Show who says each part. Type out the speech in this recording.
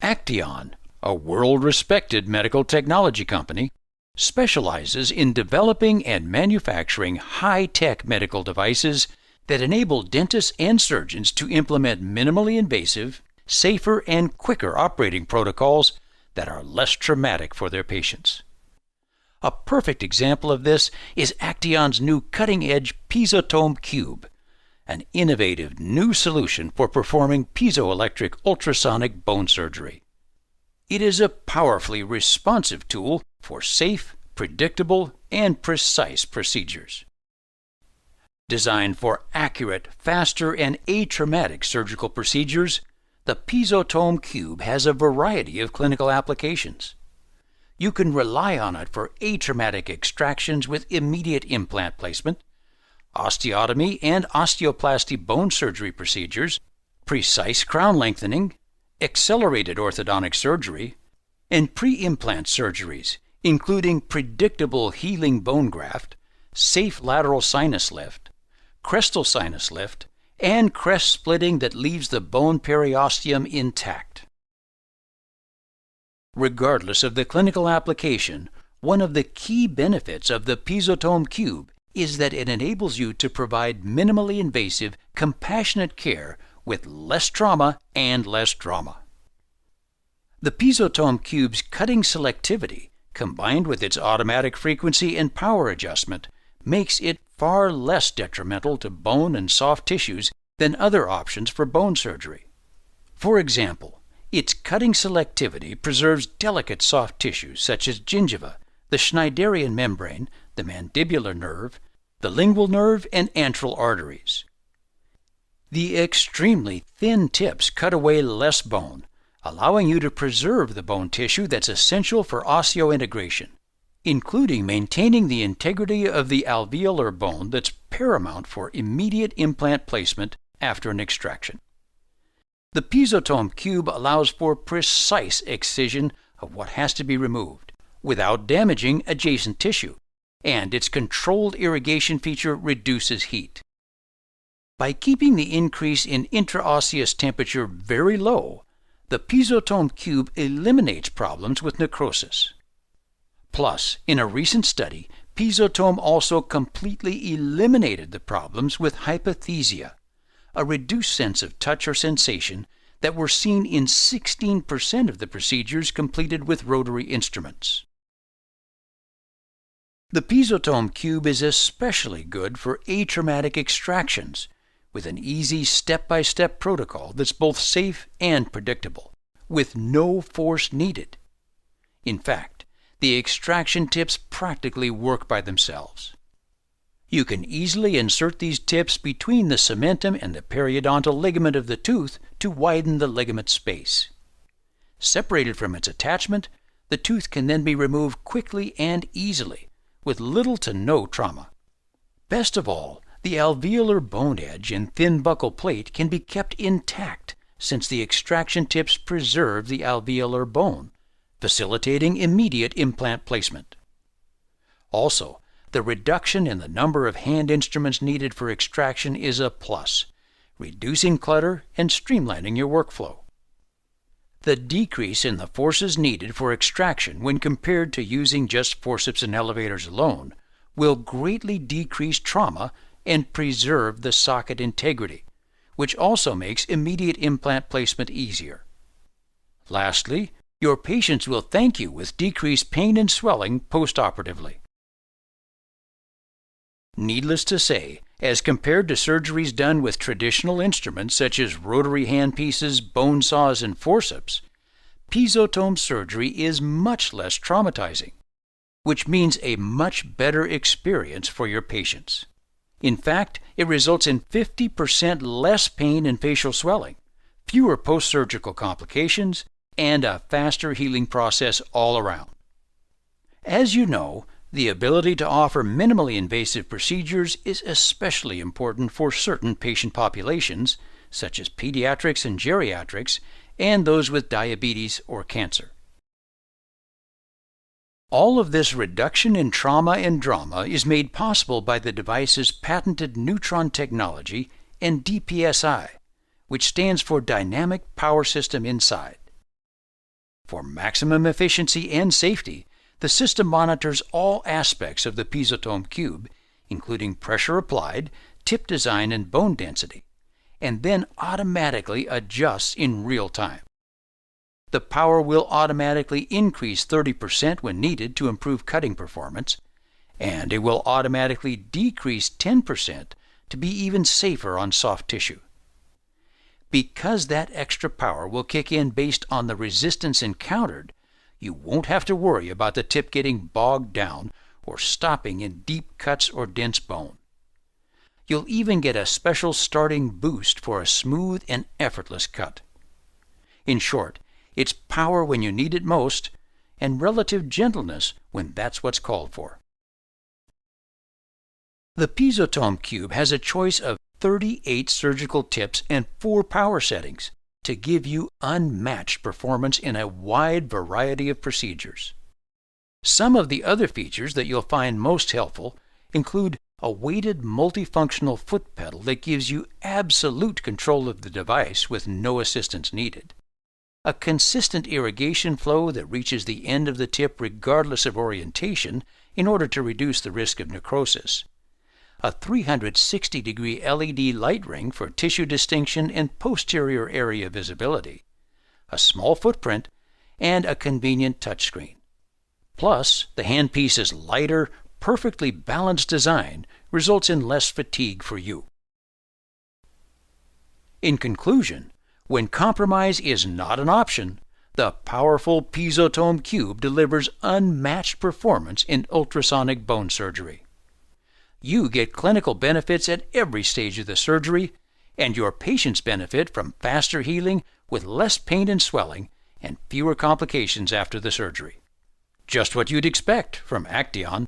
Speaker 1: Acteon, a world-respected medical technology company, specializes in developing and manufacturing high-tech medical devices that enable dentists and surgeons to implement minimally invasive, safer, and quicker operating protocols that are less traumatic for their patients. A perfect example of this is Acteon's new cutting-edge Piezotome CUBE, an innovative new solution for performing piezoelectric ultrasonic bone surgery. It is a powerfully responsive tool for safe, predictable, and precise procedures. Designed for accurate, faster, and atraumatic surgical procedures, the Piezotome CUBE has a variety of clinical applications. You can rely on it for atraumatic extractions with immediate implant placement, osteotomy and osteoplasty bone surgery procedures, precise crown lengthening, accelerated orthodontic surgery, and pre-implant surgeries, including predictable healing bone graft, safe lateral sinus lift, crestal sinus lift, and crest splitting that leaves the bone periosteum intact. Regardless of the clinical application, one of the key benefits of the Piezotome CUBE is that it enables you to provide minimally invasive, compassionate care with less trauma and less drama. The Piezotome CUBE's cutting selectivity, combined with its automatic frequency and power adjustment, makes it far less detrimental to bone and soft tissues than other options for bone surgery. For example, its cutting selectivity preserves delicate soft tissues such as gingiva, the Schneiderian membrane, the mandibular nerve, the lingual nerve, and antral arteries. The extremely thin tips cut away less bone, allowing you to preserve the bone tissue that's essential for osseointegration, including maintaining the integrity of the alveolar bone that's paramount for immediate implant placement after an extraction. The Piezotome CUBE allows for precise excision of what has to be removed without damaging adjacent tissue, and its controlled irrigation feature reduces heat. By keeping the increase in intraosseous temperature very low, the Piezotome CUBE eliminates problems with necrosis. Plus, in a recent study, Piezotome also completely eliminated the problems with hypothesia, a reduced sense of touch or sensation that were seen in 16% of the procedures completed with rotary instruments. The Piezotome CUBE is especially good for atraumatic extractions, with an easy step-by-step protocol that's both safe and predictable, with no force needed. In fact, the extraction tips practically work by themselves. You can easily insert these tips between the cementum and the periodontal ligament of the tooth to widen the ligament space. Separated from its attachment, the tooth can then be removed quickly and easily, with little to no trauma. Best of all, the alveolar bone edge and thin buccal plate can be kept intact since the extraction tips preserve the alveolar bone, facilitating immediate implant placement. Also, the reduction in the number of hand instruments needed for extraction is a plus, reducing clutter and streamlining your workflow. The decrease in the forces needed for extraction when compared to using just forceps and elevators alone will greatly decrease trauma and preserve the socket integrity, which also makes immediate implant placement easier. Lastly, your patients will thank you with decreased pain and swelling postoperatively. Needless to say, as compared to surgeries done with traditional instruments such as rotary handpieces, bone saws, and forceps, Piezotome surgery is much less traumatizing, which means a much better experience for your patients. In fact, it results in 50% less pain and facial swelling, fewer post-surgical complications, and a faster healing process all around. As you know, the ability to offer minimally invasive procedures is especially important for certain patient populations, such as pediatrics and geriatrics, and those with diabetes or cancer. All of this reduction in trauma and drama is made possible by the device's patented neutron technology and DPSI, which stands for Dynamic Power System Inside. For maximum efficiency and safety, the system monitors all aspects of the Piezotome CUBE, including pressure applied, tip design, and bone density, and then automatically adjusts in real time. The power will automatically increase 30% when needed to improve cutting performance, and it will automatically decrease 10% to be even safer on soft tissue. Because that extra power will kick in based on the resistance encountered, you won't have to worry about the tip getting bogged down or stopping in deep cuts or dense bone. You'll even get a special starting boost for a smooth and effortless cut. In short, it's power when you need it most, and relative gentleness when that's what's called for. The Piezotome CUBE has a choice of 38 surgical tips and 4 power settings to give you unmatched performance in a wide variety of procedures. Some of the other features that you'll find most helpful include a weighted multifunctional foot pedal that gives you absolute control of the device with no assistance needed, a consistent irrigation flow that reaches the end of the tip regardless of orientation in order to reduce the risk of necrosis, a 360-degree LED light ring for tissue distinction and posterior area visibility, a small footprint, and a convenient touchscreen. Plus, the handpiece's lighter, perfectly balanced design results in less fatigue for you. In conclusion, when compromise is not an option, the powerful Piezotome CUBE delivers unmatched performance in ultrasonic bone surgery. You get clinical benefits at every stage of the surgery, and your patients benefit from faster healing with less pain and swelling and fewer complications after the surgery. Just what you'd expect from Acteon.